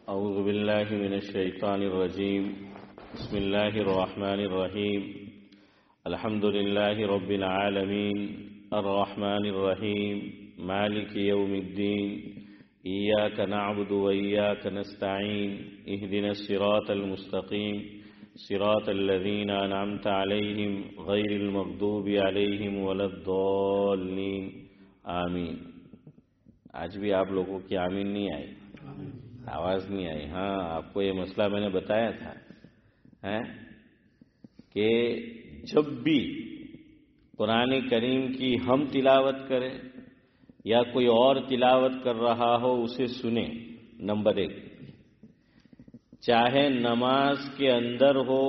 أعوذ بالله من الشيطان الرجيم بسم الله الرحمن الرحيم الحمد لله رب العالمين الرحمن الرحيم مالك يوم الدين إياك نعبد وإياك نستعين اهدنا الصراط المستقيم صراط الذين أنعمت عليهم غير المغضوب عليهم ولا الضالين آمین. آج بھی آپ لوگوں کی آمین نہیں آئی، آواز نہیں آئی. ہاں، آپ کو یہ مسئلہ میں نے بتایا تھا کہ جب بھی قرآن کریم کی ہم تلاوت کریں یا کوئی اور تلاوت کر رہا ہو اسے سنیں. نمبر 1، چاہے نماز کے اندر ہو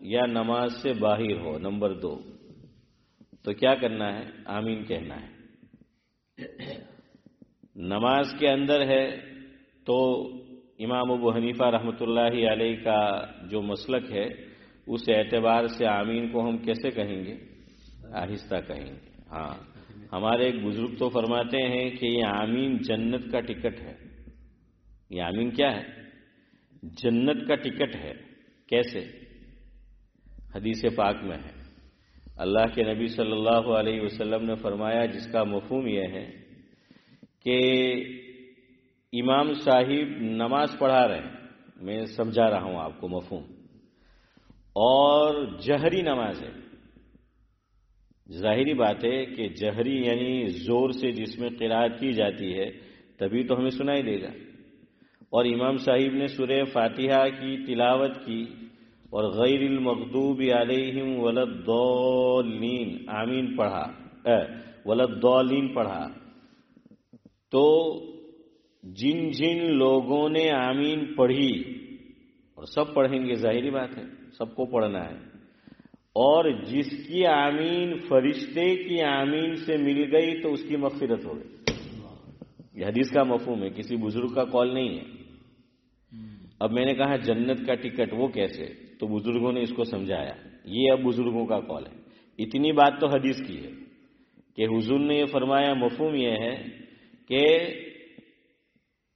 یا نماز سے باہر ہو. نمبر 2، تو کیا کرنا ہے؟ آمین کہنا ہے. نماز کے اندر ہے تو امام ابو حنیفہ رحمۃ اللہ علیہ کا جو مسلک ہے اس اعتبار سے آمین کو ہم کیسے کہیں گے؟ آہستہ کہیں گے. ہاں، ہمارے ایک بزرگ تو فرماتے ہیں کہ یہ آمین جنت کا ٹکٹ ہے. یہ آمین کیا ہے؟ جنت کا ٹکٹ ہے. کیسے؟ حدیث پاک میں ہے. اللہ کے نبی صلی اللہ علیہ وسلم نے فرمایا، جس کا مفہوم یہ ہے کہ امام صاحب نماز پڑھا رہے ہیں، میں سمجھا رہا ہوں آپ کو مفہوم، اور جہری نماز ہے. ظاہری بات ہے کہ جہری یعنی زور سے جس میں قرات کی جاتی ہے تبھی تو ہمیں سنائی دے گا. اور امام صاحب نے سورہ فاتحہ کی تلاوت کی اور غیر المغضوب علیہم ولا الضالین آمین پڑھا، ولا الضالین پڑھا. تو جن جن لوگوں نے آمین پڑھی، اور سب پڑھیں گے، ظاہری بات ہے سب کو پڑھنا ہے، اور جس کی آمین فرشتے کی آمین سے مل گئی تو اس کی مغفرت ہو گئی. یہ حدیث کا مفہوم ہے، کسی بزرگ کا قول نہیں ہے. اب میں نے کہا جنت کا ٹکٹ، وہ کیسے؟ تو بزرگوں نے اس کو سمجھایا. یہ اب بزرگوں کا قول ہے. اتنی بات تو حدیث کی ہے کہ حضور نے یہ فرمایا. مفہوم یہ ہے کہ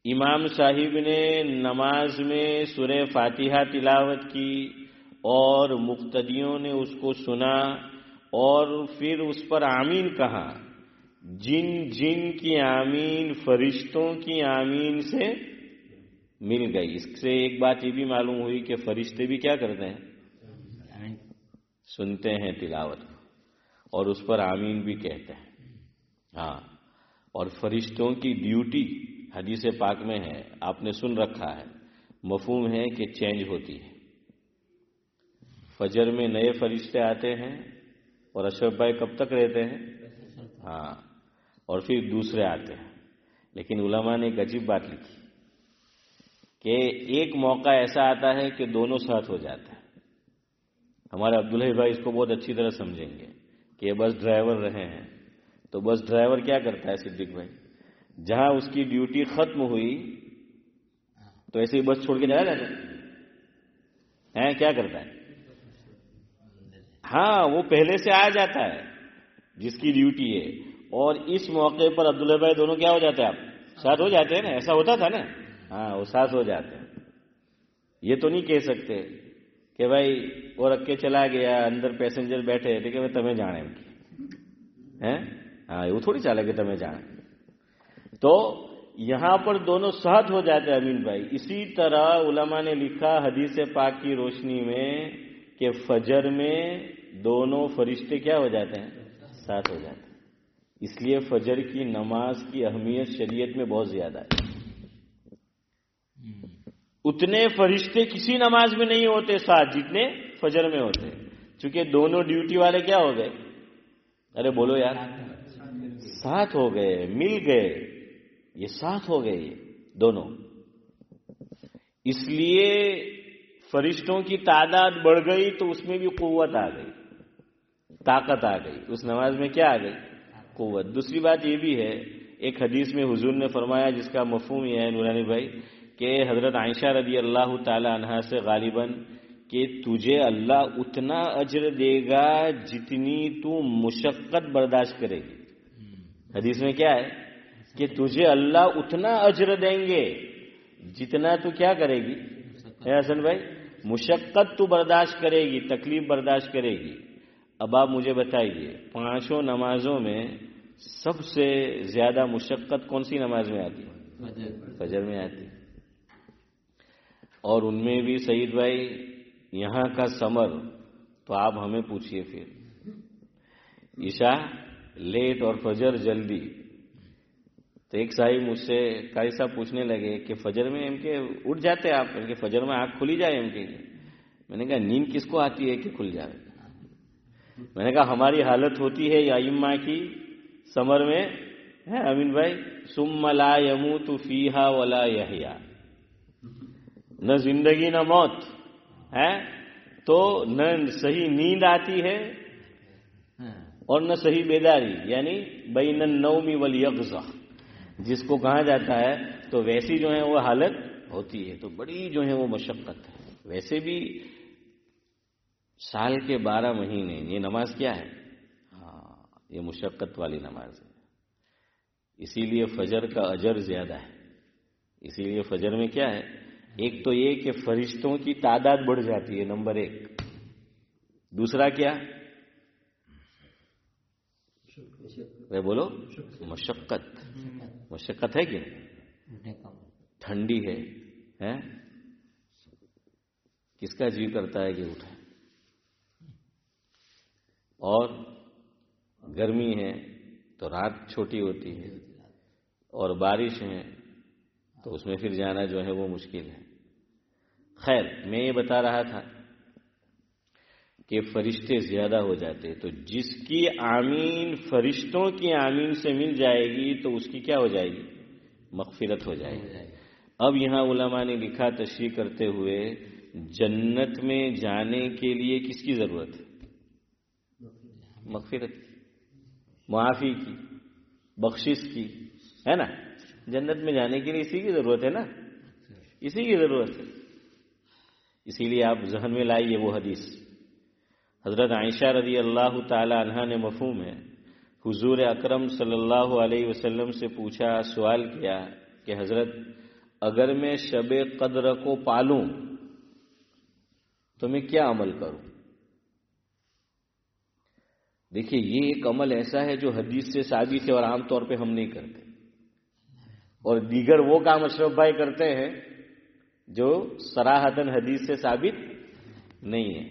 امام صاحب نے نماز میں سورہ فاتحہ تلاوت کی اور مقتدیوں نے اس کو سنا اور پھر اس پر آمین کہا. جن جن کی آمین فرشتوں کی آمین سے مل گئی. اس سے ایک بات یہ بھی معلوم ہوئی کہ فرشتے بھی کیا کرتے ہیں؟ سنتے ہیں تلاوت اور اس پر آمین بھی کہتے ہیں. ہاں، اور فرشتوں کی ڈیوٹی حدیث پاک میں ہے، آپ نے سن رکھا ہے. مفہوم ہے کہ چینج ہوتی ہے. فجر میں نئے فرشتے آتے ہیں اور اشرف بھائی کب تک رہتے ہیں؟ ہاں، اور پھر دوسرے آتے ہیں. لیکن علماء نے ایک عجیب بات لکھی کہ ایک موقع ایسا آتا ہے کہ دونوں ساتھ ہو جاتے ہیں. ہمارے عبداللہ بھائی اس کو بہت اچھی طرح سمجھیں گے کہ یہ بس ڈرائیور رہے ہیں. تو بس ڈرائیور کیا کرتا ہے صدیق بھائی؟ جہاں اس کی ڈیوٹی ختم ہوئی تو ایسے ہی بس چھوڑ کے چلا جاتا ہے. کیا کرتا ہے؟ ہاں، وہ پہلے سے آ جاتا ہے جس کی ڈیوٹی ہے. اور اس موقع پر عبداللہ بھائی دونوں کیا ہو جاتے ہیں؟ آپ ساتھ ہو جاتے ہیں نا. ایسا ہوتا تھا نا. ہاں، وہ ساتھ ہو جاتے ہیں. یہ تو نہیں کہہ سکتے کہ بھائی وہ رکھ کے چلا گیا، اندر پیسنجر بیٹھے تھے کہ تمہیں جانے ہیں. ہاں، وہ تھوڑی چلا کہ تمہیں جانے. تو یہاں پر دونوں ساتھ ہو جاتے ہیں. امین بھائی، اسی طرح علماء نے لکھا حدیث پاک کی روشنی میں کہ فجر میں دونوں فرشتے کیا ہو جاتے ہیں؟ ساتھ ہو جاتے ہیں. اس لیے فجر کی نماز کی اہمیت شریعت میں بہت زیادہ ہے. اتنے فرشتے کسی نماز میں نہیں ہوتے ساتھ جتنے فجر میں ہوتے، چونکہ دونوں ڈیوٹی والے کیا ہو گئے؟ ارے بولو یار، ساتھ ہو گئے، مل گئے. یہ ساتھ ہو گئے یہ دونوں. اس لیے فرشتوں کی تعداد بڑھ گئی تو اس میں بھی قوت آ گئی، طاقت آ گئی. اس نماز میں کیا آ گئی؟ قوت. دوسری بات یہ بھی ہے، ایک حدیث میں حضور نے فرمایا جس کا مفہوم یہ ہے نورانی بھائی، کہ حضرت عائشہ رضی اللہ تعالی عنہا سے غالباً کہ تجھے اللہ اتنا اجر دے گا جتنی تو مشقت برداشت کرے گی. حدیث میں کیا ہے کہ تجھے اللہ اتنا اجر دیں گے جتنا تو کیا کرے گی حسن بھائی؟ مشقت تو برداشت کرے گی، تکلیف برداشت کرے گی۔ اب آپ مجھے بتائیے 5 نمازوں میں سب سے زیادہ مشقت کون سی نماز میں آتی ہے؟ فجر میں آتی ہے۔ اور ان میں بھی سعید بھائی یہاں کا ثمر تو آپ ہمیں پوچھئے، پھر عشاء لیٹ اور فجر جلدی۔ تو ایک صاحب مجھ سے قاری صاحب پوچھنے لگے کہ فجر میں ایم کے اٹھ جاتے آپ؟ کہ فجر میں آنکھ کھلی جائے ایم کے؟ میں نے کہا نیند کس کو آتی ہے کہ کھل جائے؟ میں نے کہا ہماری حالت ہوتی ہے یا ائمہ کی سمر میں ہے امین بھائی، ثم لا يموت فیہا ولا یحیا، نہ زندگی نہ موت ہے، تو نہ صحیح نیند آتی ہے اور نہ صحیح بیداری، یعنی بین النوم والیقظہ جس کو کہا جاتا ہے، تو ویسی جو ہے وہ حالت ہوتی ہے۔ تو بڑی جو ہے وہ مشقت ہے۔ ویسے بھی سال کے 12 مہینے یہ نماز کیا ہے؟ یہ مشقت والی نماز ہے، اسی لیے فجر کا اجر زیادہ ہے۔ اسی لیے فجر میں کیا ہے؟ ایک تو یہ کہ فرشتوں کی تعداد بڑھ جاتی ہے، نمبر 1۔ دوسرا کیا؟ بولو، مشقت ہے کہ ٹھنڈی ہے، کس کا جی کرتا ہے کہ اٹھے؟ اور گرمی ہے تو رات چھوٹی ہوتی ہے، اور بارش ہے تو اس میں پھر جانا جو ہے وہ مشکل ہے۔ خیر، میں یہ بتا رہا تھا کہ فرشتے زیادہ ہو جاتے، تو جس کی آمین فرشتوں کی آمین سے مل جائے گی تو اس کی کیا ہو جائے گی؟ مغفرت ہو جائے گی۔ اب یہاں علماء نے لکھا تشریح کرتے ہوئے، جنت میں جانے کے لیے کس کی ضرورت ہے؟ مغفرت کی، معافی کی، بخشش کی، ہے نا؟ جنت میں جانے کے لیے اسی کی ضرورت ہے نا، اسی کی ضرورت ہے۔ اسی لیے آپ ذہن میں لائیے وہ حدیث، حضرت عائشہ رضی اللہ تعالی عنہا نے مفہوم ہے حضور اکرم صلی اللہ علیہ وسلم سے پوچھا، سوال کیا کہ حضرت اگر میں شب قدر کو پالوں تو میں کیا عمل کروں؟ دیکھیے یہ ایک عمل ایسا ہے جو حدیث سے ثابت ہے اور عام طور پہ ہم نہیں کرتے، اور دیگر وہ کام اشرف بھائی کرتے ہیں جو صراحتاً حدیث سے ثابت نہیں ہے۔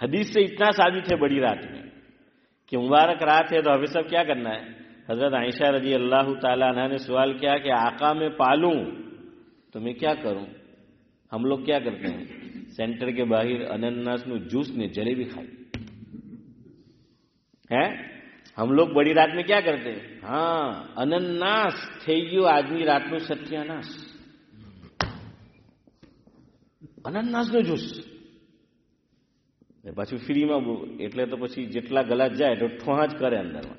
حدیث سے اتنا ثابت ہے بڑی رات میں کہ مبارک رات ہے تو حافظ صاحب کیا کرنا ہے؟ حضرت عائشہ رضی اللہ تعالی عنہ نے سوال کیا کہ آقا میں پالوں تو میں کیا کروں؟ ہم لوگ کیا کرتے ہیں؟ سینٹر کے باہر انناس نو جوس نے جلیبی کھائی ہے۔ ہم لوگ بڑی رات میں کیا کرتے ہیں؟ ہاں، انناس تھے گیو آدمی رات نو ستیاناس، انناس નો જ્યુસ પાછું ફ્રીમાં એટલે તો પછી જેટલા ગલાસ જાય તો ઠોહા જ કરે અંદરમાં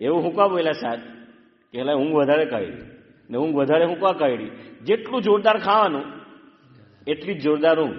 એવું હુંકા બોલ્યા સાહેબ કે એટલે ઊંઘ વધારે કાઢી ને ઊંઘ વધારે હુંકા કાઢી, જેટલું જોરદાર ખાવાનું એટલી જ જોરદાર ઊંઘ।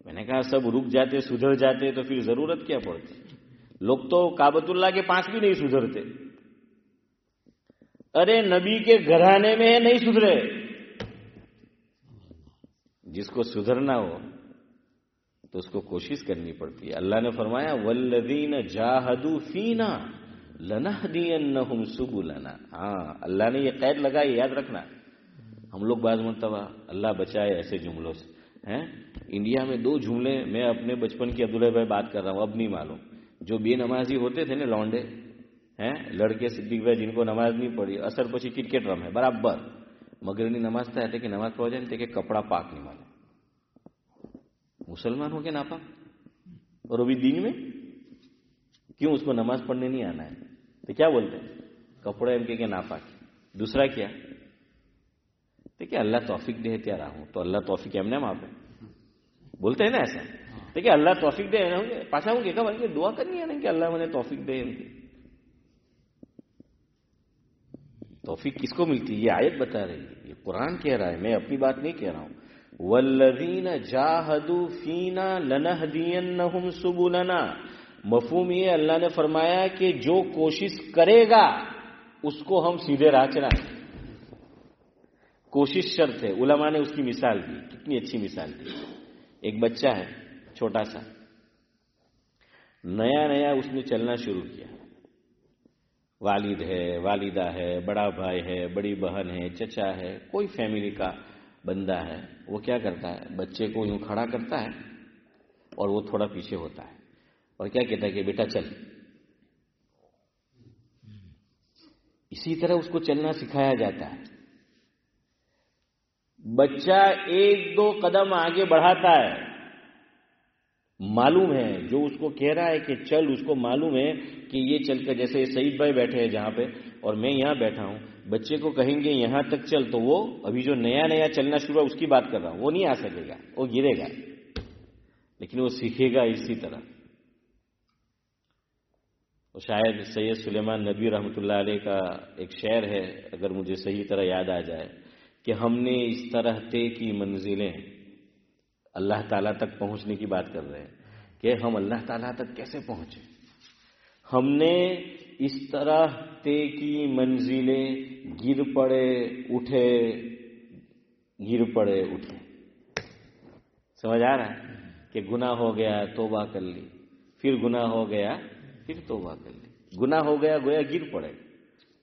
میں نے کہا سب رک جاتے سدھر جاتے تو پھر ضرورت کیا پڑتی؟ لوگ تو کعبۃ اللہ کے پاس بھی نہیں سدھرتے. ارے نبی کے گھرانے میں نہیں سدھرے. جس کو سدھرنا ہو تو اس کو کوشش کرنی پڑتی ہے. اللہ نے فرمایا والذین جاہدوا فینا لنہدینہم سبلنا. ہاں اللہ نے یہ قید لگائی، یاد رکھنا. ہم لوگ بعض مرتبہ اللہ بچائے ایسے جملوں سے ہیں. انڈیا میں 2 جملے میں اپنے بچپن کی عبداللہ بھائی بات کر رہا ہوں، اب نہیں معلوم. جو بے نمازی ہوتے تھے نا لونڈے ہیں لڑکے صدیق بھائی جن کو نماز نہیں پڑھی اثر پچھی کرکٹ رمے برابر مگر نہیں نماز تھا کہ نماز پڑھ جائے کہ کپڑا پاک نہیں مانے. مسلمان ہو کے ناپاک اور وہ بھی دین میں کیوں؟ اس کو نماز پڑھنے نہیں آنا ہے تو کیا بولتے ہیں؟ کپڑے ان کے ناپاک. دوسرا کیا؟ دیکھیے اللہ توفیق دے تیا رہا ہوں تو اللہ توفیق ہم نے وہاں پہ بولتے ہیں نا ایسا. دیکھیے اللہ توفیق دے پاسا ہوں کہ بھائی دعا کرنی ہے نا کہ اللہ مجھے توفیق دے. ان کی توفیق کس کو ملتی ہے؟ یہ آیت بتا رہی ہے، یہ قرآن کہہ رہا ہے، میں اپنی بات نہیں کہہ رہا ہوں. والذین جاہدوا فینا لنہدینہم سبلنا. مفہوم یہ اللہ نے فرمایا کہ جو کوشش کرے گا اس کو ہم سیدھے راہ چلائیں. کوشش شرط ہے. علماء نے اس کی مثال دی، کتنی اچھی مثال دی. ایک بچہ ہے چھوٹا سا، نیا اس نے چلنا شروع کیا. والد ہے، والدہ ہے، بڑا بھائی ہے، بڑی بہن ہے، چچا ہے، کوئی فیملی کا بندہ ہے. وہ کیا کرتا ہے؟ بچے کو یوں کھڑا کرتا ہے اور وہ تھوڑا پیچھے ہوتا ہے اور کیا کہتا ہے کہ بیٹا چل. اسی طرح اس کو چلنا سکھایا جاتا ہے. بچہ 1-2 قدم آگے بڑھاتا ہے، معلوم ہے جو اس کو کہہ رہا ہے کہ چل، اس کو معلوم ہے کہ یہ چل کر، جیسے سعید بھائی بیٹھے ہیں جہاں پہ اور میں یہاں بیٹھا ہوں، بچے کو کہیں گے یہاں تک چل تو وہ ابھی جو نیا چلنا شروع ہے اس کی بات کر رہا ہوں، وہ نہیں آ سکے گا، وہ گرے گا. لیکن وہ سیکھے گا اسی طرح. اور شاید سید سلیمان ندوی رحمۃ اللہ علیہ کا ایک شعر ہے، اگر مجھے صحیح طرح یاد آ جائے، کہ ہم نے اس طرح طے کی منزلیں. اللہ تعالیٰ تک پہنچنے کی بات کر رہے ہیں کہ ہم اللہ تعالیٰ تک کیسے پہنچے. ہم نے اس طرح طے کی منزلیں، گر پڑے اٹھے، گر پڑے اٹھے. سمجھ آ رہا ہے کہ گناہ ہو گیا توبہ کر لی، پھر گناہ ہو گیا پھر توبہ کر لی. گناہ ہو گیا گویا گر پڑے،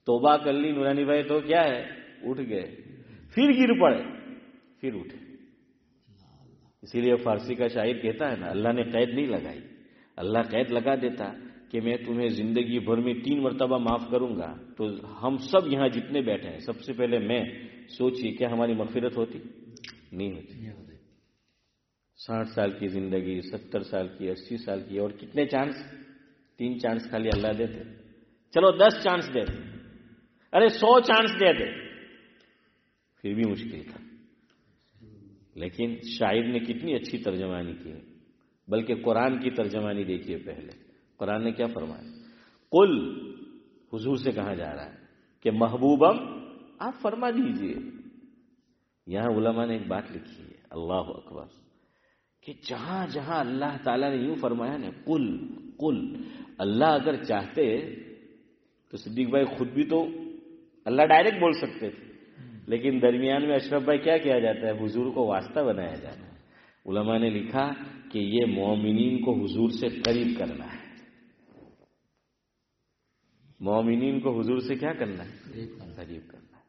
توبہ کر لی نورانی بھائی تو کیا ہے؟ اٹھ گئے. پھر گر پڑے پھر اٹھے. اسی لیے فارسی کا شاعر کہتا ہے نا، اللہ نے قید نہیں لگائی. اللہ قید لگا دیتا کہ میں تمہیں زندگی بھر میں 3 مرتبہ معاف کروں گا تو ہم سب یہاں جتنے بیٹھے ہیں، سب سے پہلے میں سوچیے کیا ہماری مغفرت ہوتی؟ نہیں ہوتی. 60 سال کی زندگی، 70 سال کی، 80 سال کی، اور کتنے چانس؟ 3 چانس خالی اللہ دیتے. چلو 10 چانس دے دے، ارے 100 چانس دے دے، پھر بھی مشکل تھا. لیکن شاعر نے کتنی اچھی ترجمانی کی ہے. بلکہ قرآن کی ترجمانی دیکھیے. پہلے قرآن نے کیا فرمایا؟ قل، حضور سے کہا جا رہا ہے کہ محبوبم آپ فرما دیجئے. یہاں علماء نے ایک بات لکھی ہے، اللہ اکبر، کہ جہاں جہاں اللہ تعالیٰ نے یوں فرمایا نا قل قل، اللہ اگر چاہتے تو صدیق بھائی خود بھی تو اللہ ڈائریکٹ بول سکتے تھے، لیکن درمیان میں اشرف بھائی کیا کیا جاتا ہے؟ حضور کو واسطہ بنایا جاتا ہے. علماء نے لکھا کہ یہ مومنین کو حضور سے قریب کرنا ہے. مومنین کو حضور سے کیا کرنا ہے؟ قریب کرنا ہے.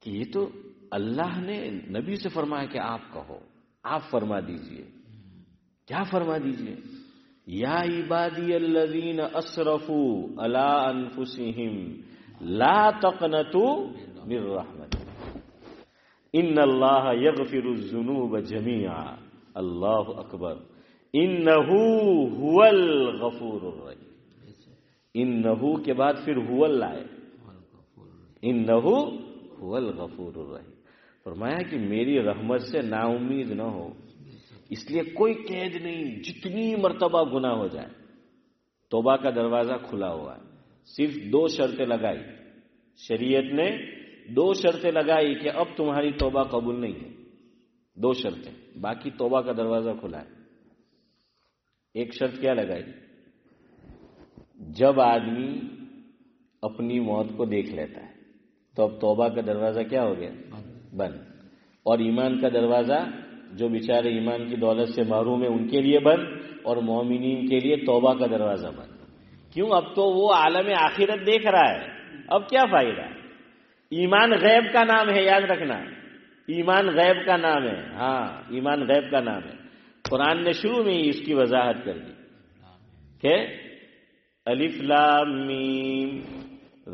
کہ یہ تو اللہ نے نبی سے فرمایا کہ آپ کہو، آپ فرما دیجئے. کیا فرما دیجئے؟ یا عبادی الذین اسرفوا علی انفسہم لا تقنطوا من رحمت ان اللہ یغفر الذنوب جميعا. اللہ اکبر. انہ هو الغفور الرحیم. انہ کے بعد پھر هو لائے. انہ هو الغفور الرحیم. فرمایا کہ میری رحمت سے نا امید نہ ہو. اس لیے کوئی قید نہیں، جتنی مرتبہ گناہ ہو جائے توبہ کا دروازہ کھلا ہوا ہے. صرف 2 شرطیں لگائی شریعت نے، 2 شرطیں لگائی کہ اب تمہاری توبہ قبول نہیں ہے. 2 شرطیں، باقی توبہ کا دروازہ کھلا ہے. ایک شرط کیا لگائی؟ جب آدمی اپنی موت کو دیکھ لیتا ہے تو اب توبہ کا دروازہ کیا ہو گیا؟ بند. اور ایمان کا دروازہ جو بیچارے ایمان کی دولت سے محروم ہیں ان کے لیے بند، اور مومنین کے لیے توبہ کا دروازہ بند. کیوں؟ اب تو وہ عالم آخرت دیکھ رہا ہے، اب کیا فائدہ؟ ایمان غیب کا نام ہے، یاد رکھنا، ایمان غیب کا نام ہے. ہاں، ایمان غیب کا نام ہے. قرآن نے شروع میں ہی اس کی وضاحت کر دی کہ الف لام میم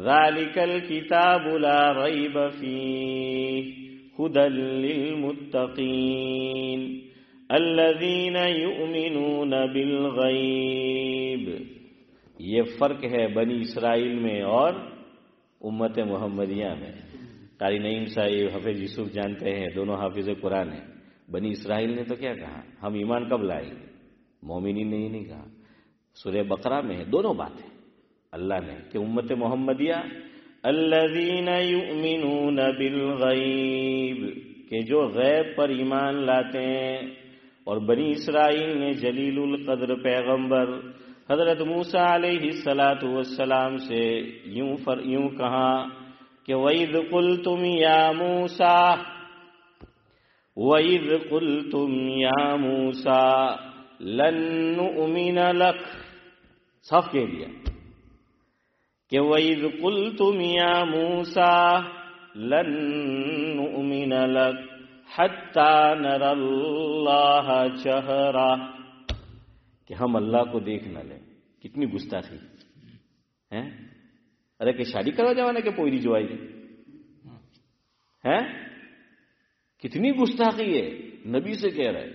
ذالک الکتاب لا ریب فیہ ھدی للمتقین الذین یؤمنون بالغیب. یہ فرق ہے بنی اسرائیل میں اور امت محمدیہ میں. قاری نعیم صاحب، حافظ یوسف جانتے ہیں، دونوں حافظ قرآن ہیں. بنی اسرائیل نے تو کیا کہا؟ ہم ایمان کب لائیں گے؟ مومنین نے یہ نہیں کہا. سورہ بقرہ میں ہے، دونوں باتیں اللہ نے کہ امت محمدیہ الذین یؤمنون بالغیب، کہ جو غیب پر ایمان لاتے ہیں. اور بنی اسرائیل نے جلیل القدر پیغمبر حضرت موسیٰ علیہ السلام سے یوں کہا کہ وَإِذْ قُلْتُمْ يَا مُوسَىٰ وَإِذْ قُلْتُمْ يَا مُوسَىٰ لَن نُّؤْمِنَ لَكَ، صاف کہہ دیا کہ وَإِذْ قُلْتُمْ يَا مُوسَىٰ لَن نُّؤْمِنَ لَكَ حَتَّىٰ نَرَى اللَّهَ جَهْرَةً، کہ ہم اللہ کو دیکھ نہ لیں. کتنی گستاخی ہے. ارے کہ شادی کروا جانا کہ پوری جوائی ہے، کتنی گستاخی ہے. نبی سے کہہ رہے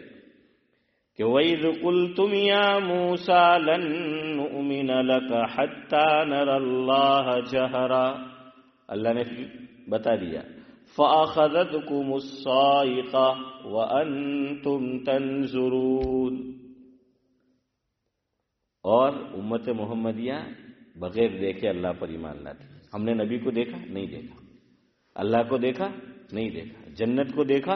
کہ وَإِذْ قُلْتُمْ يَا مُوسَىٰ لَن نُّؤْمِنَ لَكَ حَتَّىٰ نَرَى اللَّهَ جَهْرَةً. اللہ نے بتا دیا فَأَخَذَتْكُمُ الصَّاعِقَةُ وَأَنْتُمْ تَنظُرُونَ. اور امت محمدیہ بغیر دیکھے اللہ پر ایمان لاتی. ہم نے نبی کو دیکھا؟ نہیں دیکھا. اللہ کو دیکھا؟ نہیں دیکھا. جنت کو دیکھا؟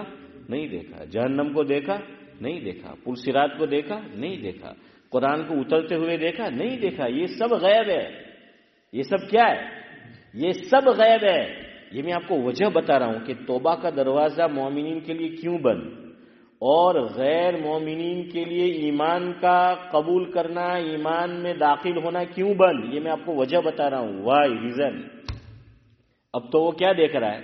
نہیں دیکھا. جہنم کو دیکھا؟ نہیں دیکھا. پل صراط کو دیکھا؟ نہیں دیکھا. قرآن کو اترتے ہوئے دیکھا؟ نہیں دیکھا. یہ سب غیب ہے. یہ سب کیا ہے؟ یہ سب غیب ہے. یہ میں آپ کو وجہ بتا رہا ہوں کہ توبہ کا دروازہ مومنین کے لیے کیوں بند اور غیر مومنین کے لیے ایمان کا قبول کرنا، ایمان میں داخل ہونا کیوں بند. یہ میں آپ کو وجہ بتا رہا ہوں، وائی ریزن. اب تو وہ کیا دیکھ رہا ہے؟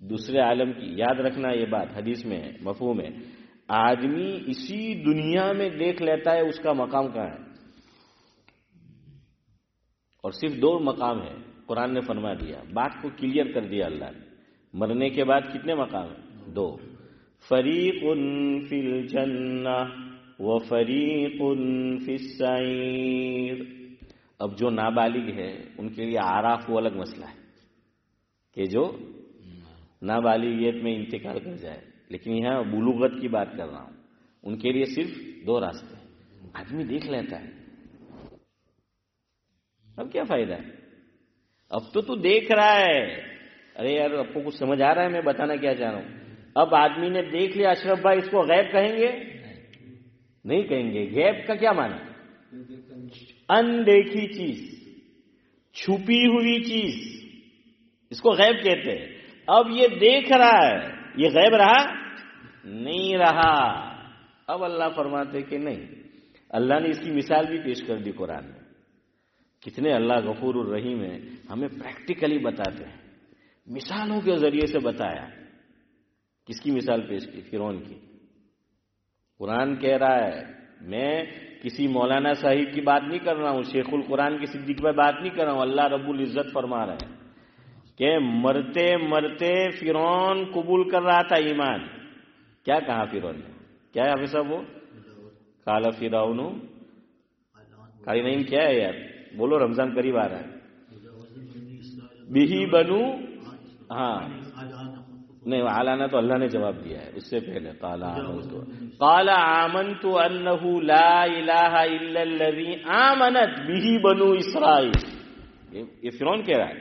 دوسرے عالم کی. یاد رکھنا یہ بات حدیث میں ہے، مفہوم ہے. آدمی اسی دنیا میں دیکھ لیتا ہے اس کا مقام کہاں ہے، اور صرف 2 مقام ہے. قرآن نے فرما دیا، بات کو کلیئر کر دیا اللہ نے. مرنے کے بعد کتنے مقام ہیں؟ 2. فریق فی الجنہ وفریق فی السعیر. اب جو نابالغ ہے ان کے لیے اعراف وہ الگ مسئلہ ہے کہ جو نابالغیت میں انتقال کر جائے، لیکن یہاں بلوغت کی بات کر رہا ہوں. ان کے لیے صرف 2 راستے ہیں. آدمی دیکھ لیتا ہے، اب کیا فائدہ ہے؟ اب تو دیکھ رہا ہے. ارے یار، آپ کو کچھ سمجھ آ رہا ہے میں بتانا کیا چاہ رہا ہوں؟ اب آدمی نے دیکھ لیا. اشرف بھائی، اس کو غیب کہیں گے؟ نہیں کہیں گے. غیب کا کیا معنی؟ اندیکھی چیز، چھپی ہوئی چیز، اس کو غیب کہتے ہیں. اب یہ دیکھ رہا ہے، یہ غیب رہا؟ نہیں رہا. اب اللہ فرماتے کہ نہیں. اللہ نے اس کی مثال بھی پیش کر دی قرآن میں. کتنے اللہ غفور الرحیم ہے، ہمیں پریکٹیکلی بتاتے ہیں، مثالوں کے ذریعے سے بتایا. کس کی مثال پیش کی؟ فرعون کی. قرآن کہہ رہا ہے، میں کسی مولانا صاحب کی بات نہیں کر رہا ہوں، شیخ القرآن کی صدیق پر بات نہیں کر رہا ہوں. اللہ رب العزت فرما رہے ہیں کہ مرتے مرتے فرعون قبول کر رہا تھا ایمان. کیا کہا فرعون نے؟ کیا ہے حافظ صاحب وہ؟ قال فرعون، قاری نعیم کیا ہے یار؟ بولو، رمضان قریب آ رہا ہے. بہی بنو، ہاں نہیں، اعلانہ تو اللہ نے جواب دیا ہے. اس سے پہلے قال آمنت انہ لا الہ الا الذی آمنت بہ بنو اسرائیل. یہ فرعون کہہ رہا ہے.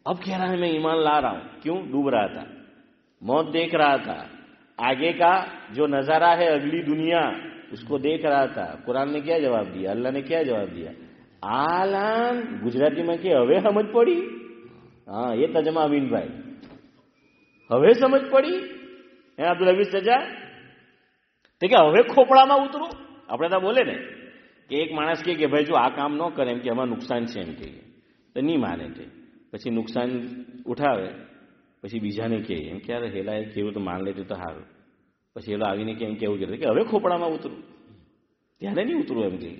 اب کہہ رہا ہے میں ایمان لا رہا ہوں. کیوں؟ ڈوب رہا تھا، موت دیکھ رہا تھا. آگے کا جو نظارہ ہے اگلی دنیا اس کو دیکھ رہا تھا. قرآن نے کیا جواب دیا, اللہ نے کیا جواب دیا؟ آلان گجراتی میں کہ હવે સમજ પડી. હા, એ તર્જમા અમીનભાઈ, હવે સમજ પડી હે અબ્દુલ હફીઝ ચાચા? તો કે હવે ખોપડામાં ઉતરું. આપણે તો બોલે ને કે એક માણસ કે ભાઈ જો આ કામ ન કરે એમ કે એમાં નુકસાન છે એમ કહીએ તો નહીં માને તે. પછી નુકસાન ઉઠાવે, પછી બીજાને કહે એમ કે યાર હેલા કેવું તો માન લેતું તો સારું. પછી એલો આવીને કે એમ કેવું કરે કે હવે ખોપડામાં ઉતરું, ત્યારે નહીં ઉતરું એમ કહીએ.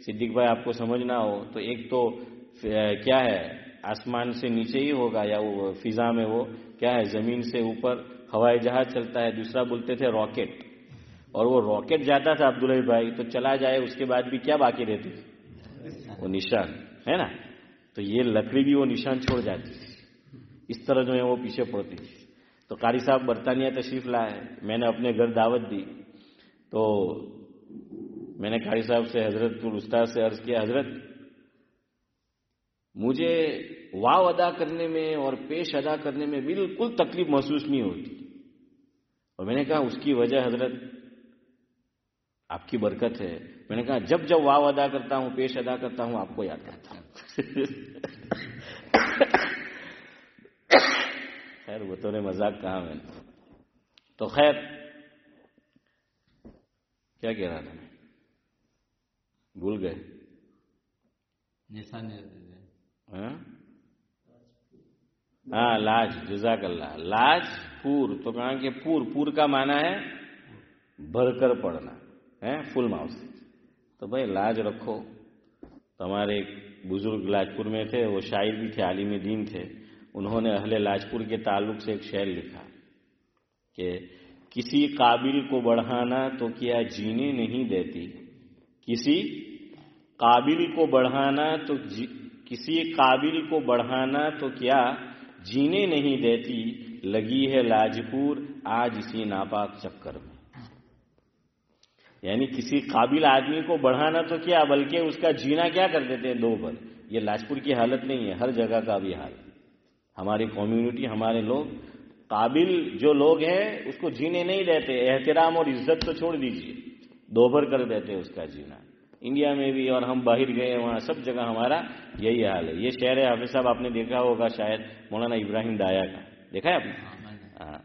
صدیق بھائی آپ کو سمجھنا ہو تو ایک تو کیا ہے آسمان سے نیچے ہی ہوگا یا وہ فضا میں وہ کیا ہے زمین سے اوپر ہوائی جہاز چلتا ہے، دوسرا بولتے تھے راکٹ، اور وہ راکٹ جاتا تھا عبداللہ بھائی تو چلا جائے اس کے بعد بھی کیا باقی رہتی تھی؟ وہ نشان ہے نا، تو یہ لکڑی بھی وہ نشان چھوڑ جاتی تھی، اس طرح جو ہے وہ پیچھے پڑتی تھی۔ تو قاری صاحب برطانیہ تشریف لائے، میں نے اپنے گھر دعوت دی، تو میں نے قاری صاحب سے حضرت الاستاذ سے عرض کیا، حضرت مجھے واو ادا کرنے میں اور پیش ادا کرنے میں بالکل تکلیف محسوس نہیں ہوتی، اور میں نے کہا اس کی وجہ حضرت آپ کی برکت ہے۔ میں نے کہا جب جب واو ادا کرتا ہوں پیش ادا کرتا ہوں آپ کو یاد کرتا ہوں۔ خیر وہ تو نے مذاق کہا میں نے، تو خیر کیا کہہ رہا تھا میں بھول گئے۔ ہاں لاج، جزاک اللہ، لاج پور، تو کہا کہ پور کا معنی ہے بھر کر پڑھنا ہے، فل ماؤس، تو بھائی لاج رکھو۔ تو ہمارے ایک بزرگ لاجپور میں تھے، وہ شاعر بھی تھے، عالم دین تھے، انہوں نے اہل لاجپور کے تعلق سے ایک شعر لکھا کہ کسی قابل کو بڑھانا تو کیا جینے نہیں دیتی، کسی قابل کو بڑھانا تو کیا جینے نہیں دیتی، لگی ہے لاجپور آج اسی ناپاک چکر میں۔ یعنی کسی قابل آدمی کو بڑھانا تو کیا بلکہ اس کا جینا کیا کر دیتے ہیں دو بر۔ یہ لاجپور کی حالت نہیں ہے، ہر جگہ کا بھی حال، ہماری کمیونٹی، ہمارے لوگ قابل جو لوگ ہیں اس کو جینے نہیں دیتے، احترام اور عزت تو چھوڑ دیجیے، دوبھر کر دیتے اس کا جینا۔ انڈیا میں بھی اور ہم باہر گئے وہاں سب جگہ ہمارا یہی حال ہے۔ یہ شعر ہے حافظ صاحب آپ نے دیکھا ہوگا شاید، مولانا ابراہیم دایا کا، دیکھا ہے آپ نے؟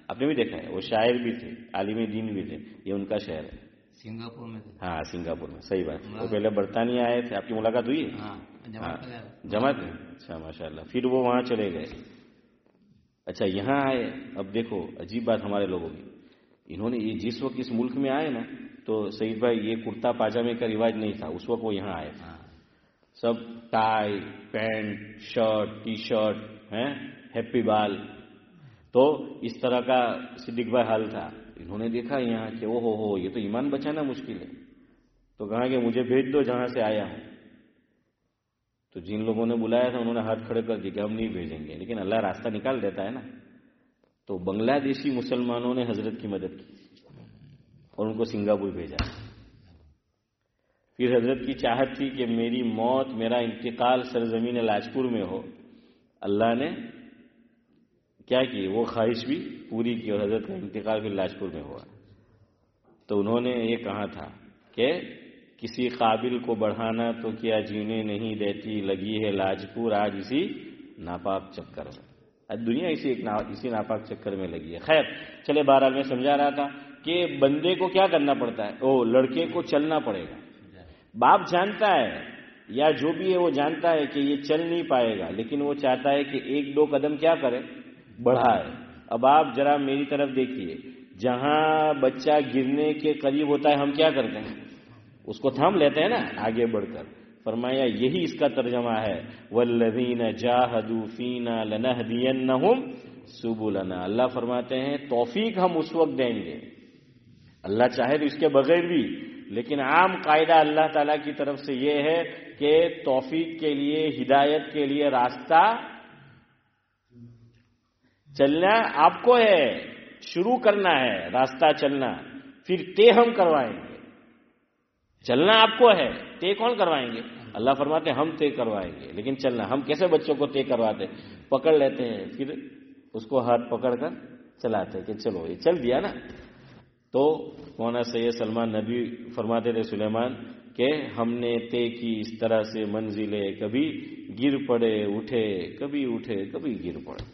آپ نے بھی دیکھا ہے، وہ شاعر بھی تھے، عالم دین بھی تھے، یہ ان کا شعر ہے۔ سنگاپور میں تھے؟ ہاں سنگاپور میں، صحیح بات، وہ پہلے برطانیہ آئے تھے، آپ کی ملاقات ہوئی ہے؟ جماعت میں، اچھا ماشاء اللہ، پھر وہ وہاں چلے گئے، اچھا یہاں آئے۔ اب دیکھو عجیب بات ہمارے لوگوں کی، انہوں نے یہ جس وقت اس ملک میں آئے نا تو سعید بھائی یہ کرتا پاجامے کا رواج نہیں تھا، اس وقت وہ یہاں آئے تھے، سب tie pant shirt T shirt ہیں، ہیپی بال، تو اس طرح کا صدیق بھائی حال تھا۔ انہوں نے دیکھا یہاں کہ او ہو یہ تو ایمان بچانا مشکل ہے، تو کہا کہ مجھے بھیج دو جہاں سے آیا ہوں۔ تو جن لوگوں نے بلایا تھا انہوں نے ہاتھ کھڑے کر دیے کہ ہم نہیں بھیجیں گے، لیکن اللہ راستہ نکال دیتا ہے نا۔ تو بنگلہ دیشی مسلمانوں نے حضرت کی مدد کی اور ان کو سنگاپور بھیجا۔ پھر حضرت کی چاہت تھی کہ میری موت، میرا انتقال سرزمین لاجپور میں ہو، اللہ نے کیا کی وہ خواہش بھی پوری کی اور حضرت کا انتقال پھر لاجپور میں ہوا۔ تو انہوں نے یہ کہا تھا کہ کسی قابل کو بڑھانا تو کیا جینے نہیں دیتی، لگی ہے لاجپور آج اسی ناپاک چکر میں۔ دنیا اسی ناپاک چکر میں لگی ہے۔ خیر چلے بہرحال میں سمجھا رہا تھا کہ بندے کو کیا کرنا پڑتا ہے، لڑکے کو چلنا پڑے گا۔ باپ جانتا ہے یا جو بھی ہے وہ جانتا ہے کہ یہ چل نہیں پائے گا، لیکن وہ چاہتا ہے کہ ایک دو قدم کیا کرے، بڑھائے۔ اب آپ ذرا میری طرف دیکھیے، جہاں بچہ گرنے کے قریب ہوتا ہے ہم کیا کرتے ہیں، اس کو تھام لیتے ہیں نا آگے بڑھ کر۔ فرمایا یہی اس کا ترجمہ ہے، والذین جاہدوا فینا لنہدینہم سبلنا۔ اللہ فرماتے ہیں توفیق ہم اس وقت دیں گے، اللہ چاہے تو اس کے بغیر بھی، لیکن عام قاعدہ اللہ تعالیٰ کی طرف سے یہ ہے کہ توفیق کے لیے، ہدایت کے لیے راستہ چلنا آپ کو ہے، شروع کرنا ہے راستہ چلنا، پھر طے ہم کروائیں گے۔ چلنا آپ کو ہے، طے کون کروائیں گے؟ اللہ فرماتے ہیں ہم طے کروائیں گے، لیکن چلنا ہم کیسے بچوں کو طے کرواتے، پکڑ لیتے ہیں پھر اس کو ہاتھ پکڑ کر چلاتے ہیں کہ چلو یہ چل دیا نا۔ تو مولانا سید سلمان نبی فرماتے تھے سلیمان کہ ہم نے طے کی اس طرح سے منزلیں، کبھی گر پڑے اٹھے، کبھی اٹھے کبھی گر پڑے۔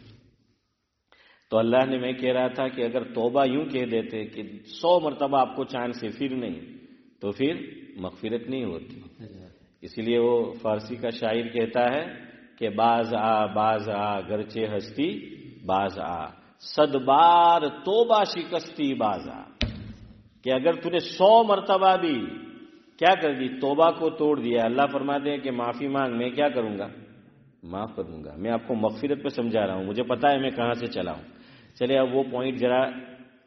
تو اللہ نے میں کہہ رہا تھا کہ اگر توبہ یوں کہہ دیتے کہ 100 مرتبہ آپ کو چاند سے پھر نہیں، تو پھر مغفرت نہیں ہوتی۔ اسی لیے وہ فارسی کا شاعر کہتا ہے کہ باز آ گرچہ ہستی باز آ، 100 بار توبہ شکستی باز آ، کہ اگر تو نے 100 مرتبہ بھی کیا کر دی؟ توبہ کو توڑ دیا. اللہ فرماتے ہیں کہ معافی مانگ، میں کیا کروں گا؟ معاف کر دوں گا. میں آپ کو مغفرت پہ سمجھا رہا ہوں، مجھے پتا ہے میں کہاں سے چلا ہوں. چلے اب وہ پوائنٹ ذرا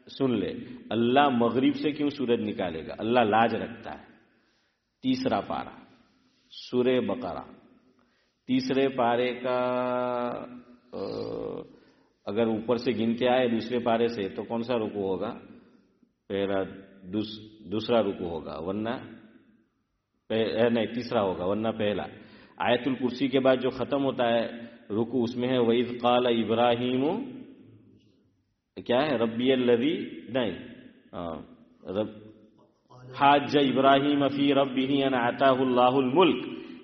سن لے. اللہ مغرب سے کیوں سورج نکالے گا؟ اللہ لاج رکھتا ہے. 3 پارہ سورہ بقرہ، 3 پارے کا اگر اوپر سے گنتے آئے دوسرے پارے سے تو کون سا رکوع ہوگا؟ پہلا، دوسرا رکوع ہوگا، ورنہ نہیں تیسرا ہوگا ورنہ پہلا. آیت الکرسی کے بعد جو ختم ہوتا ہے رکوع، اس میں ہے وَإِذْ قَالَ إِبْرَاهِيمُ، کیا ہے؟ ربی الذی، نہیں حاج ابراہیم فی ربہ ان آتاہ اللہ الملک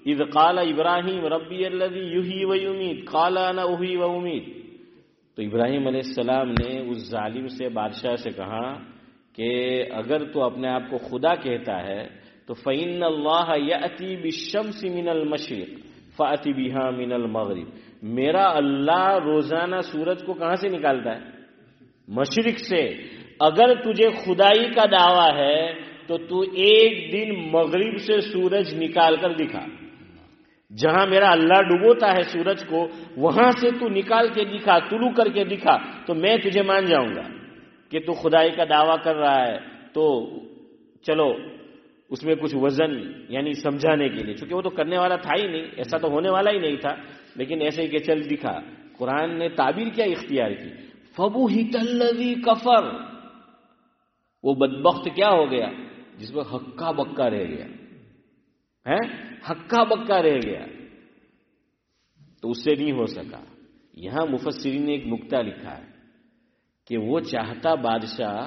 اذ قال ابراہیم ربی الذی یحیی و یمیت قال انا احیی و امیت. تو ابراہیم علیہ السلام نے اس ظالم سے، بادشاہ سے کہا کہ اگر تو اپنے آپ کو خدا کہتا ہے تو فإن اللہ یأتی بالشمس من المشرق فأت بها من المغرب. میرا اللہ روزانہ سورج کو کہاں سے نکالتا ہے؟ مشرق سے. اگر تجھے خدائی کا دعویٰ ہے تو تو ایک دن مغرب سے سورج نکال کر دکھا. جہاں میرا اللہ ڈبوتا ہے سورج کو وہاں سے تو نکال کے دکھا، طلوع کر کے دکھا، تو میں تجھے مان جاؤں گا کہ تو خدائی کا دعویٰ کر رہا ہے. تو چلو اس میں کچھ وزن یعنی سمجھانے کے لیے، چونکہ وہ تو کرنے والا تھا ہی نہیں، ایسا تو ہونے والا ہی نہیں تھا، لیکن ایسے ہی کہ چل دکھا. قرآن نے تعبیر کیا اختیار کی؟ فَبُهِتَ الَّذِي كَفَرَ. وہ بدبخت کیا ہو گیا جس میں ہکا بکا رہ گیا ہے، ہکا بکا رہ گیا، تو اس سے نہیں ہو سکا. یہاں مفسرین نے ایک نکتہ لکھا ہے کہ وہ چاہتا بادشاہ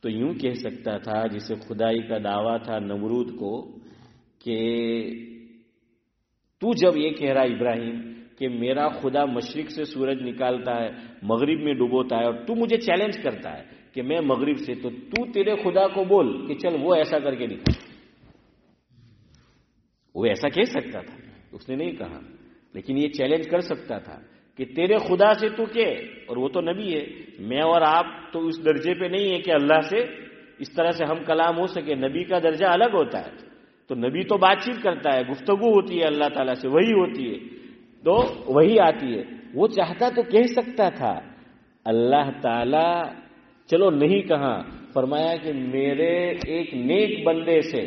تو یوں کہہ سکتا تھا، جسے خدائی کا دعویٰ تھا نمرود کو، کہ تو جب یہ کہہ رہا ابراہیم کہ میرا خدا مشرق سے سورج نکالتا ہے مغرب میں ڈبوتا ہے اور تو مجھے چیلنج کرتا ہے کہ میں مغرب سے، تو تیرے خدا کو بول کہ چل وہ ایسا کر کے دکھا. وہ ایسا کہہ سکتا تھا، اس نے نہیں کہا، لیکن یہ چیلنج کر سکتا تھا کہ تیرے خدا سے تو کہ، اور وہ تو نبی ہے، میں اور آپ تو اس درجے پہ نہیں ہے کہ اللہ سے اس طرح سے ہم کلام ہو سکے. نبی کا درجہ الگ ہوتا ہے. تو نبی تو بات چیت کرتا ہے، گفتگو ہوتی ہے اللہ تعالیٰ سے، وہی ہوتی ہے، تو وہی آتی ہے. وہ چاہتا تو کہہ سکتا تھا. اللہ تعالیٰ چلو نہیں کہا، فرمایا کہ میرے ایک نیک بندے سے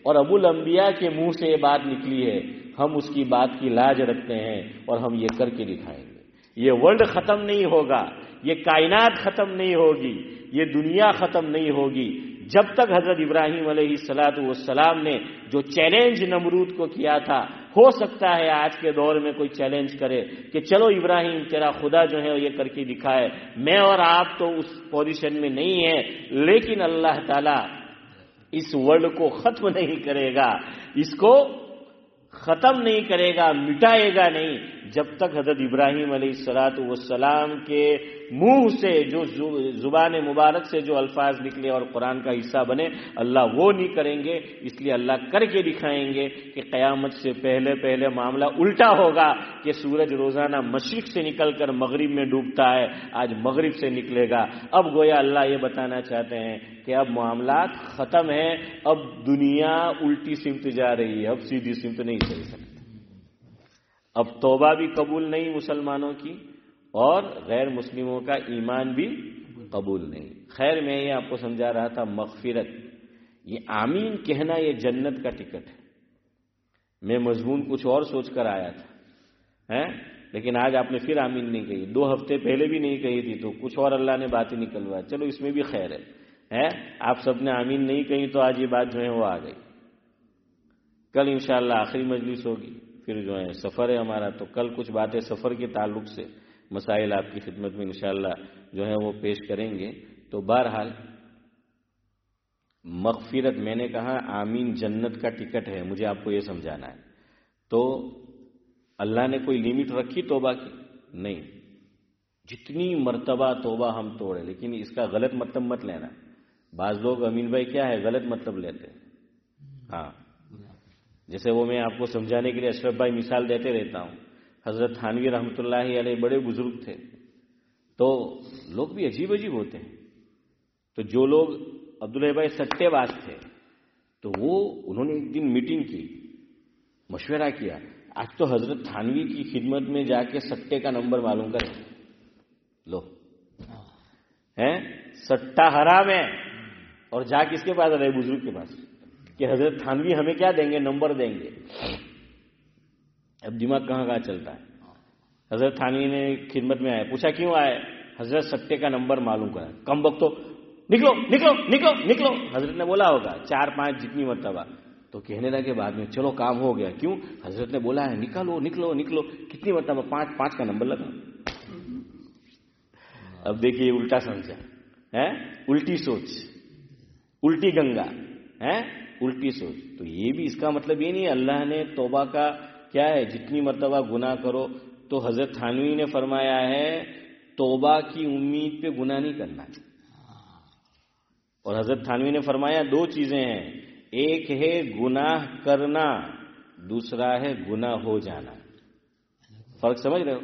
اور ابو الانبیاء کے منہ سے یہ بات نکلی ہے، ہم اس کی بات کی لاج رکھتے ہیں اور ہم یہ کر کے دکھائیں گے. یہ ورلڈ ختم نہیں ہوگا، یہ کائنات ختم نہیں ہوگی، یہ دنیا ختم نہیں ہوگی جب تک حضرت ابراہیم علیہ السلام نے جو چیلنج نمرود کو کیا تھا. ہو سکتا ہے آج کے دور میں کوئی چیلنج کرے کہ چلو ابراہیم تیرا خدا جو ہے یہ کر کے دکھائے. میں اور آپ تو اس پوزیشن میں نہیں ہیں، لیکن اللہ تعالی اس ورلڈ کو ختم نہیں کرے گا، اس کو ختم نہیں کرے گا، مٹائے گا نہیں، جب تک حضرت ابراہیم علیہ السلام کے منہ سے جو زبان مبارک سے جو الفاظ نکلے اور قرآن کا حصہ بنے، اللہ وہ نہیں کریں گے. اس لیے اللہ کر کے دکھائیں گے کہ قیامت سے پہلے پہلے معاملہ الٹا ہوگا کہ سورج روزانہ مشرق سے نکل کر مغرب میں ڈوبتا ہے، آج مغرب سے نکلے گا. اب گویا اللہ یہ بتانا چاہتے ہیں کہ اب معاملات ختم ہیں، اب دنیا الٹی سمت جا رہی ہے، اب سیدھی سمت نہیں چل سکتی. اب توبہ بھی قبول نہیں مسلمانوں کی اور غیر مسلموں کا ایمان بھی قبول نہیں. خیر میں یہ آپ کو سمجھا رہا تھا مغفرت، یہ آمین کہنا یہ جنت کا ٹکٹ ہے. میں مضمون کچھ اور سوچ کر آیا تھا، لیکن آج آپ نے پھر آمین نہیں کہی. 2 ہفتے پہلے بھی نہیں کہی تھی تو کچھ اور اللہ نے باتیں نکلوایا. چلو اس میں بھی خیر ہے. آپ سب نے آمین نہیں کہی تو آج یہ بات جو ہے وہ آ گئی. کل انشاءاللہ آخری مجلس ہوگی، پھر جو ہے سفر ہے ہمارا، تو کل کچھ باتیں سفر کے تعلق سے مسائل آپ کی خدمت میں انشاءاللہ جو ہے وہ پیش کریں گے. تو بہرحال مغفرت، میں نے کہا آمین جنت کا ٹکٹ ہے، مجھے آپ کو یہ سمجھانا ہے. تو اللہ نے کوئی لیمٹ رکھی توبہ کی؟ نہیں. جتنی مرتبہ توبہ ہم توڑے، لیکن اس کا غلط مطلب مت لینا. بعض لوگ امین بھائی کیا ہے غلط مطلب لیتے ہیں. ہاں، جیسے وہ میں آپ کو سمجھانے کے لیے اشرف بھائی مثال دیتے رہتا ہوں. حضرت تھانوی رحمۃ اللہ علیہ بڑے بزرگ تھے، تو لوگ بھی عجیب عجیب ہوتے ہیں. تو جو لوگ عبداللہ بھائی سٹے باز تھے، تو وہ انہوں نے ایک دن میٹنگ کی, مشورہ کیا, آج تو حضرت تھانوی کی خدمت میں جا کے سٹے کا نمبر معلوم کریں. لو ہے سٹا حرام ہے, اور جا کس کے پاس رہے, بزرگ کے پاس, کہ حضرت تھانوی ہمیں کیا دیں گے, نمبر دیں گے. اب دماغ کہاں کہاں چلتا ہے. حضرت تھانوی نے خدمت میں آئے, پوچھا کیوں آئے, حضرت سٹے کا نمبر معلوم کرا. کم وقت تو نکلو نکلو نکلو نکلو, حضرت نے بولا ہوگا 4-5 جتنی مرتبہ. تو کہنے لگے بعد میں, چلو کام ہو گیا. کیوں, حضرت نے بولا ہے نکلو نکلو نکلو. کتنی مرتبہ, 5 کا نمبر لگا. اب دیکھیے الٹا سمجھا ہے, الٹی سوچ, الٹی گنگا ہے, الٹی سوچ. تو یہ بھی اس کا مطلب یہ نہیں اللہ نے توبہ کا کیا ہے, جتنی مرتبہ گناہ کرو. تو حضرت تھانوی نے فرمایا ہے توبہ کی امید پہ گناہ نہیں کرنا. اور حضرت تھانوی نے فرمایا 2 چیزیں ہیں, ایک ہے گناہ کرنا, دوسرا ہے گناہ ہو جانا. فرق سمجھ رہے ہو,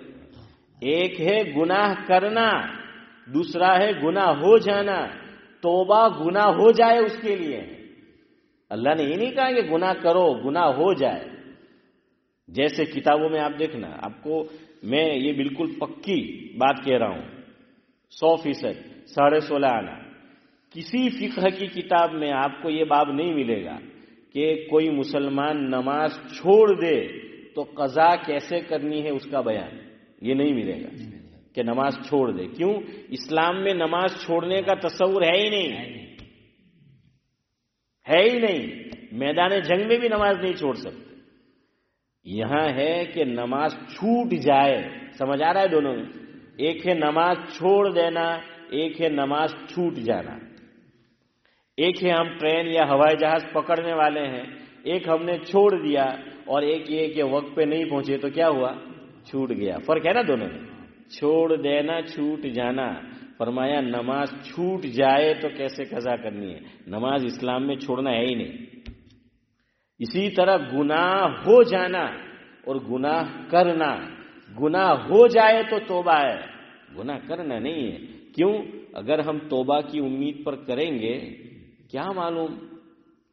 ایک ہے گناہ کرنا, دوسرا ہے گناہ ہو جانا. توبہ گناہ ہو جائے اس کے لیے, اللہ نے یہ نہیں کہا کہ گناہ کرو گناہ ہو جائے. جیسے کتابوں میں آپ دیکھنا, آپ کو میں یہ بالکل پکی بات کہہ رہا ہوں 100%, 16.5 آنا. کسی فقہ کی کتاب میں آپ کو یہ باب نہیں ملے گا کہ کوئی مسلمان نماز چھوڑ دے تو قضا کیسے کرنی ہے اس کا بیان, یہ نہیں ملے گا کہ نماز چھوڑ دے. کیوں, اسلام میں نماز چھوڑنے کا تصور ہے ہی نہیں, ہے ہی نہیں. میدان جنگ میں بھی نماز نہیں چھوڑ سکتے. یہاں ہے کہ نماز چھوٹ جائے. سمجھ آ رہا ہے دونوں میں, ایک ہے نماز چھوڑ دینا, ایک ہے نماز چھوٹ جانا. ایک ہے ہم ٹرین یا ہوائی جہاز پکڑنے والے ہیں, ایک ہم نے چھوڑ دیا, اور ایک یہ کہ وقت پہ نہیں پہنچے تو کیا ہوا, چھوٹ گیا. فرق ہے نا دونوں میں, چھوڑ دینا چھوٹ جانا. فرمایا نماز چھوٹ جائے تو کیسے قضا کرنی ہے, نماز اسلام میں چھوڑنا ہے ہی نہیں. اسی طرح گناہ ہو جانا اور گناہ کرنا, گناہ ہو جائے تو توبہ ہے, گناہ کرنا نہیں ہے. کیوں, اگر ہم توبہ کی امید پر کریں گے, کیا معلوم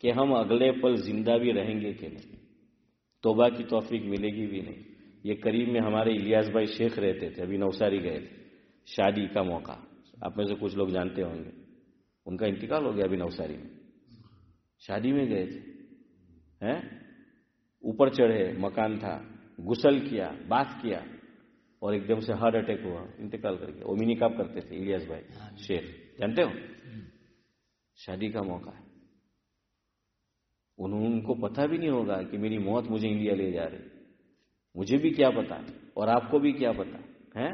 کہ ہم اگلے پل زندہ بھی رہیں گے کہ نہیں, توبہ کی توفیق ملے گی بھی نہیں. یہ قریب میں ہمارے الیاس بھائی شیخ رہتے تھے, ابھی نوساری گئے تھے, شادی کا موقع, آپ میں سے کچھ لوگ جانتے ہوں گے, ان کا انتقال ہو گیا ابھی نوساری میں. شادی میں گئے تھے, اوپر چڑھے, مکان تھا, غسل کیا, بات کیا, اور ایک دم سے ہارٹ اٹیک ہوا, انتقال کر گیا. اومینی کاپ کرتے تھے الیاس بھائی شیخ, جانتے ہو. شادی کا موقع ہے, ان کو پتہ بھی نہیں ہوگا کہ میری موت مجھے انڈیا لے جا رہی. مجھے بھی کیا پتا, اور آپ کو بھی کیا پتا ہے.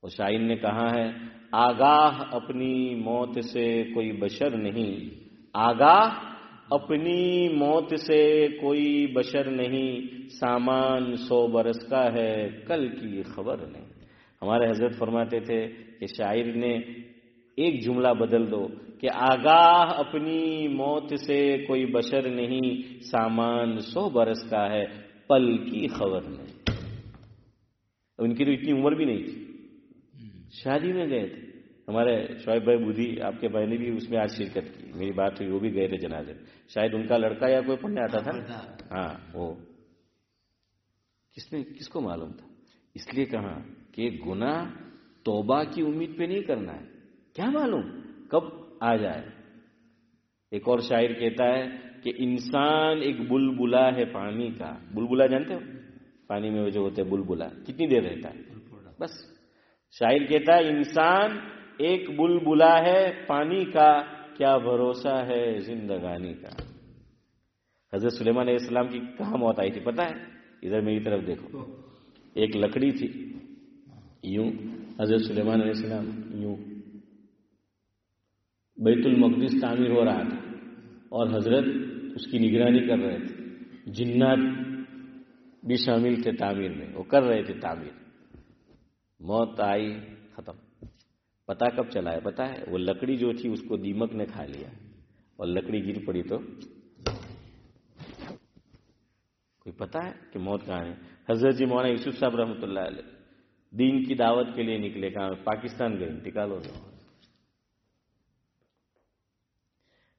اور شاعر نے کہا ہے, آگاہ اپنی موت سے کوئی بشر نہیں, آگاہ اپنی موت سے کوئی بشر نہیں, سامان 100 برس کا ہے کل کی خبر نہیں. ہمارے حضرت فرماتے تھے کہ شاعر نے ایک جملہ بدل دو کہ آگاہ اپنی موت سے کوئی بشر نہیں, سامان 100 برس کا ہے پل کی خبر نہیں. ان کی تو اتنی عمر بھی نہیں تھی. شادی میں گئے تھے, ہمارے شعیب بھائی بودھی آپ کے بھائی نے بھی اس میں آج شرکت کی, میری بات ہوئی, وہ بھی گئے تھے جنازے. شاید ان کا لڑکا یا کوئی پڑھنے آتا تھا, ہاں, وہ کس کو معلوم تھا. اس لیے کہا کہ گناہ توبہ کی امید پہ نہیں کرنا ہے, کیا معلوم کب آ جائے. ایک اور شاعر کہتا ہے کہ انسان ایک بلبلا ہے پانی کا. بلبلا جانتے ہو, پانی میں جو ہوتے بلبلا, کتنی دیر رہتا ہے بس. شاعر کہتا ہے انسان ایک بلبلا ہے پانی کا, کیا بھروسہ ہے زندگانی کا. حضرت سلیمان علیہ السلام کی کہاں موت آئی تھی پتہ ہے؟ ادھر میری طرف دیکھو, ایک لکڑی تھی یوں, حضرت سلیمان علیہ السلام یوں, بیت المقدس تعمیر ہو رہا تھا اور حضرت اس کی نگرانی کر رہے تھے. جنات بھی شامل تھے تعمیر میں, وہ کر رہے تھے تعمیر. موت آئی, ختم. پتہ کب چلا ہے پتہ ہے؟ وہ لکڑی جو تھی اس کو دیمک نے کھا لیا, اور لکڑی گر پڑی تو کوئی پتہ ہے کہ موت کہاں ہے. حضرت جی مولانا یوسف صاحب رحمۃ اللہ علیہ دین کی دعوت کے لیے نکلے, کہاں, پاکستان گئے, انتقال ہو گیا.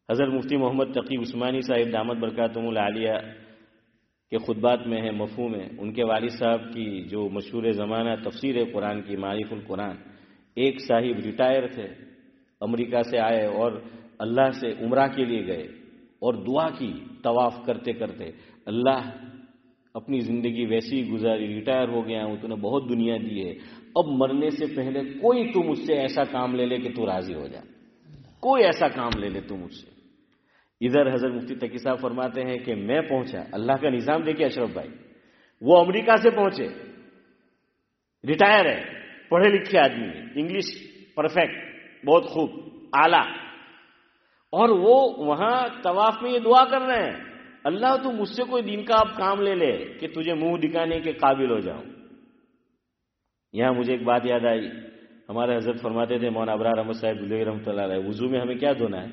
حضرت مفتی محمد تقی عثمانی صاحب دامت برکاتہم العالیہ کے خطبات میں ہے، مفہوم ہے، ان کے والد صاحب کی جو مشہور زمانہ تفسیر قرآن کی معارف القرآن، ایک صاحب ریٹائر تھے، امریکہ سے آئے اور اللہ سے عمرہ کے لیے گئے اور دعا کی طواف کرتے کرتے، اللہ اپنی زندگی ویسی ہی گزاری، ریٹائر ہو گیا ہوں، تو نے بہت دنیا دی ہے، اب مرنے سے پہلے کوئی تو مجھ سے ایسا کام لے لے کہ تو راضی ہو جائے، کوئی ایسا کام لے لے تو مجھ سے۔ ادھر حضرت مفتی تقی صاحب فرماتے ہیں کہ میں پہنچا، اللہ کا نظام دیکھیے اشرف بھائی، وہ امریکہ سے پہنچے، ریٹائر ہے، پڑھے لکھے آدمی ہے، انگلش پرفیکٹ، بہت خوب، اعلیٰ، اور وہ وہاں طواف میں یہ دعا کر رہے ہیں، اللہ تو مجھ سے کوئی دین کا اب کام لے لے کہ تجھے منہ دکھانے کے قابل ہو جاؤں۔ یہاں مجھے ایک بات یاد آئی، ہمارے حضرت فرماتے تھے مولانا ابرار احمد صاحب دلوی رحمۃ اللہ علیہ، وضو میں ہمیں کیا دھونا ہے؟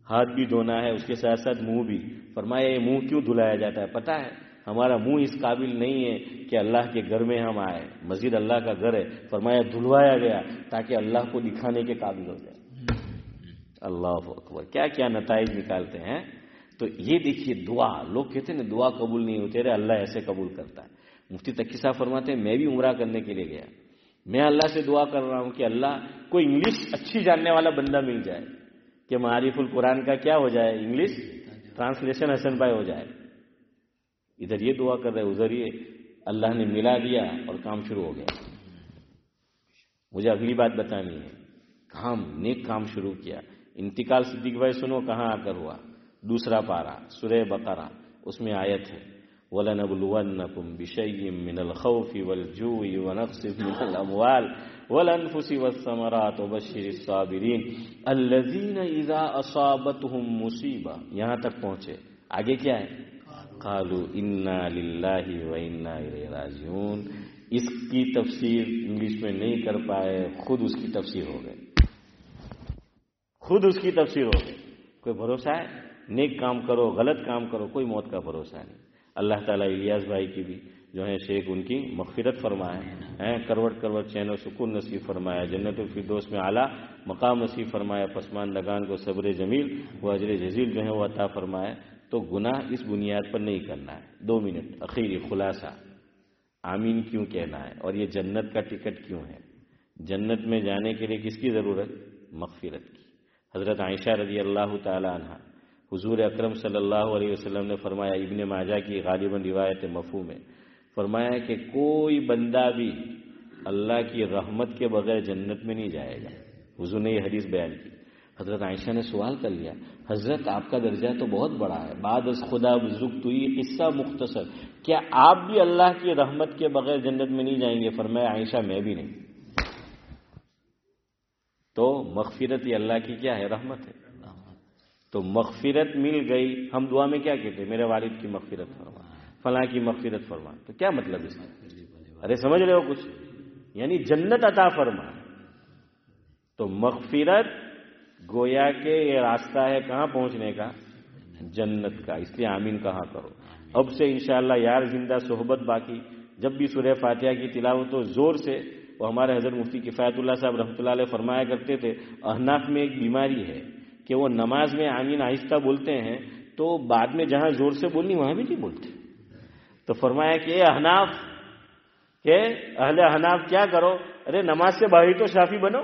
ہاتھ بھی دھونا ہے، اس کے ساتھ ساتھ منہ بھی۔ فرمایا یہ منہ کیوں دھلایا جاتا ہے؟ پتہ ہے ہمارا منہ اس قابل نہیں ہے کہ اللہ کے گھر میں ہم آئے، مسجد اللہ کا گھر ہے، فرمایا دھلوایا گیا تاکہ اللہ کو دکھانے کے قابل ہو جائے۔ اللہ اکبر، کیا کیا نتائج نکالتے ہیں۔ تو یہ دیکھیے دعا، لوگ کہتے ہیں نا دعا قبول نہیں ہوتی، رہے اللہ ایسے قبول کرتا ہے۔ مفتی تقی صاحب فرماتے ہیں میں بھی عمرہ کرنے کے لیے گیا، میں اللہ سے دعا کر رہا ہوں کہ اللہ کوئی انگلش اچھی جاننے والا بندہ مل جائے کہ معارف القرآن کا کیا ہو جائے، انگلش ٹرانسلیشن حسن بھائی ہو جائے۔ ادھر یہ دعا کر رہے، ادھر یہ اللہ نے ملا دیا اور کام شروع ہو گیا۔ مجھے اگلی بات بتانی ہے، نیک کام شروع کیا۔ انتقال صدیق بھائی سنو کہاں آ کر ہوا، دوسرا پارہ سورہ بقرہ، اس میں آیت ہے وَلَنَبْلُوَنَّكُمْ بِشَيْءٍ مِّنَ الْخَوْفِ وَالْجُوعِ وَنَقْصٍ مِّنَ الْأَمْوَالِ وَالْأَنفُسِ وَالثَّمَرَاتِ وَبَشِّرِ الصَّابِرِينَ الَّذِينَ إِذَا أَصَابَتْهُم مُّصِیبَۃٌ، یہاں تک پہنچے، آگے کیا ہے؟ قَالُوا إِنَّا لِلَّهِ وَإِنَّا إِلَيْهِ رَاجِعُونَ۔ اس کی تفسیر انگلش میں نہیں کر پائے، خود اس کی تفسیر ہو گئے، خود اس کی تفسیر ہو گئی۔ کوئی بھروسہ ہے؟ نیک کام کرو، غلط کام کرو، کوئی موت کا بھروسہ نہیں۔ اللہ تعالیٰ الیاس بھائی کی بھی جو ہے شیخ ان کی مغفرت فرمائے، کروٹ کروٹ چین و سکون نصیب فرمایا، جنت الفردوس میں اعلیٰ مقام نصیب فرمایا، پسماندگان کو صبر جمیل و اجر جزیل جو ہے وہ عطا فرمائے۔ تو گناہ اس بنیاد پر نہیں کرنا ہے۔ 2 منٹ اخیری خلاصہ، آمین کیوں کہنا ہے اور یہ جنت کا ٹکٹ کیوں ہے؟ جنت میں جانے کے لیے کس کی ضرورت؟ مغفرت کی۔ حضرت عائشہ رضی اللہ تعالی عنہ، حضور اکرم صلی اللہ علیہ وسلم نے فرمایا، ابن ماجہ کی غالباً روایت مفہوم ہے، فرمایا کہ کوئی بندہ بھی اللہ کی رحمت کے بغیر جنت میں نہیں جائے گا۔ حضور نے یہ حدیث بیان کی۔ حضرت عائشہ نے سوال کر لیا، حضرت آپ کا درجہ تو بہت بڑا ہے، بعد از خدا بزرگ تو یہ قصہ مختصر، کیا آپ بھی اللہ کی رحمت کے بغیر جنت میں نہیں جائیں گے؟ فرمایا عائشہ میں بھی نہیں۔ تو مغفرت یہ اللہ کی کیا ہے؟ رحمت ہے۔ تو مغفرت مل گئی، ہم دعا میں کیا کہتے ہیں؟ میرے والد کی مغفرت فرما، فلاں کی مغفرت فرما، تو کیا مطلب اس کا؟ ارے سمجھ رہے ہو کچھ؟ یعنی جنت عطا فرما۔ تو مغفرت گویا کہ یہ راستہ ہے کہاں پہنچنے کا؟ جنت کا۔ اس لیے آمین کہا کرو۔ اب سے انشاءاللہ یار زندہ صحبت باقی، جب بھی سورہ فاتحہ کی تلاوت تو زور سے، وہ ہمارے حضرت مفتی کفایت اللہ صاحب رحمۃ اللہ علیہ فرمایا کرتے تھے، احناف میں ایک بیماری ہے کہ وہ نماز میں آمین آہستہ بولتے ہیں تو بعد میں جہاں زور سے بولنی وہاں بھی نہیں بولتے۔ تو فرمایا کہ اے احناف، کہ اہل احناف کیا کرو، ارے نماز سے باہر تو شافی بنو۔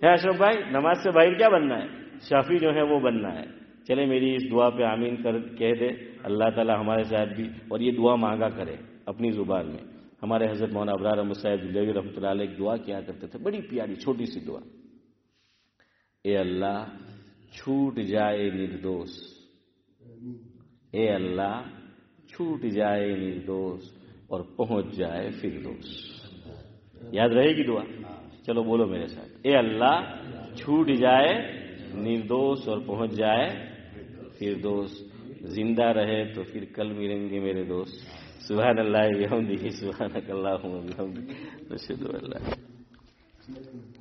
ہے اشرف بھائی، نماز سے باہر کیا بننا ہے؟ شافی جو ہے وہ بننا ہے۔ چلے میری اس دعا پہ آمین کہہ دے، اللہ تعالی ہمارے ساتھ بھی، اور یہ دعا مانگا کرے اپنی زبان میں۔ ہمارے حضرت مولانا ابرار احمد صاحب دلوی رحمۃ اللہ علیہ ایک دعا کیا کرتے تھے، بڑی پیاری چھوٹی سی دعا، اے اللہ چھوٹ جائے نردوش، اے اللہ چھوٹ جائے نردوش اور پہنچ جائے فردوس۔ یاد رہے گی دعا؟ چلو بولو میرے ساتھ، اے اللہ چھوٹ جائے نردوش اور پہنچ جائے فردوس۔ زندہ رہے تو پھر کل ملیں گے میرے دوست۔ سبحان اللہ بحمدہ، سبحانک اللہم وبحمدک، نشہد ان لا الہ الا انت۔